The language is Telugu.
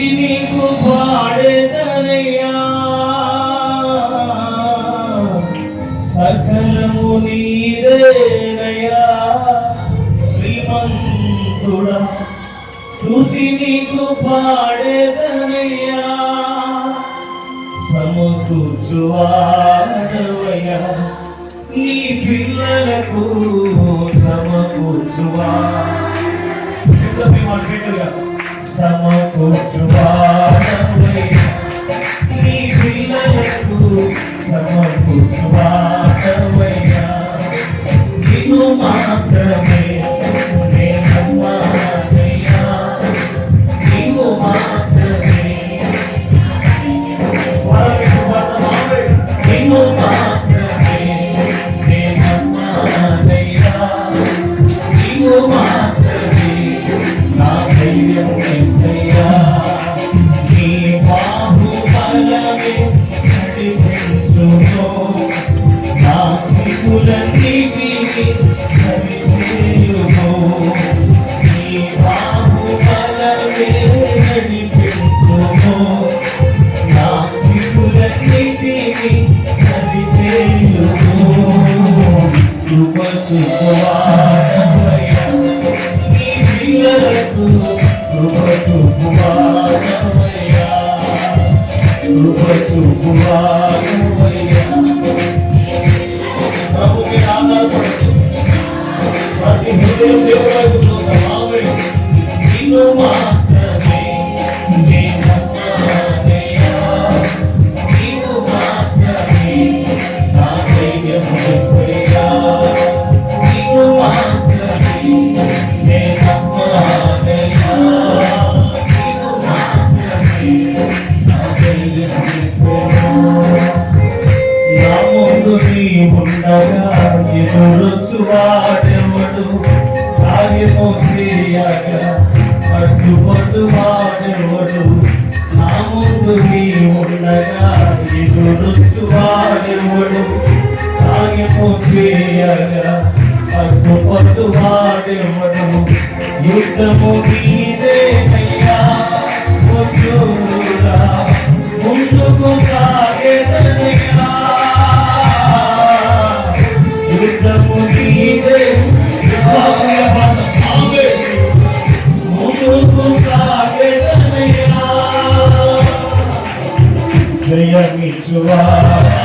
స్తుతి నీకు పాడేదనయ్యా, సకలము నీదేనయ్యా శ్రీమంతుడా. స్తుతి నీకు పాడేదనయ్యా, సమకూర్చువాడవయ్యా నీ పిల్లలకు సమకూర్చువా. సమకూర్చువాడవయ్యా నీ పిల్లలకు సమకూర్చువాడవయ్యా. నిన్ను మాత్రమే నేనమ్మానయ్యా, నిన్ను మాత్రమే, నిన్ను మాత్రమే నేనమ్మానయ్యా, నిన్ను మాత్రమే నా ధైర్యం యేసయ్యా. నీ బాహుబలమే నడిపించును, నా స్థితులన్నిటినీ సరిచేయును. నీ బాహుబలమే నడిపించును, నా స్థితులన్నిటినీ సరిచేయును. కృప చూపువాడవయ్యా నీ పిల్లలకు, కృప చూపువాడవయ్యా, కృప చూపువాడవయ్యా. ప్రభుకి ఆధారపడుతూ ప్రతి హృదయం దేవుడి వైపు చూద్దాం. నిన్ను మాత్రమే నేనమ్మానయ్యా, నీవు మాత్రమే నా ధైర్యం యేసయ్యా. నిన్ను మాత్రమే నేనమ్మానయ్యా, నీవు మాత్రమే నా ధైర్యం యేసయ్యా. నా ముందు నీ ఉండగా ఎదురొచ్చువాడెవడు, కార్యము చేయక అడ్డుపడువాడెవడు. నా ముందు నీ ఉండగా ఎదురొచ్చువాడెవడు, కార్యము చేయక అడ్డుపడువాడెవడు. యుద్ధము నీదేనయ్యా ఓ శూరుడా, ముందుకు సాగేదనయ్యా. యుద్ధము నీదే, విశ్వాసంగా పాడతామే, ముందుకు సాగేదనయ్యా. జయమిచ్చువాడా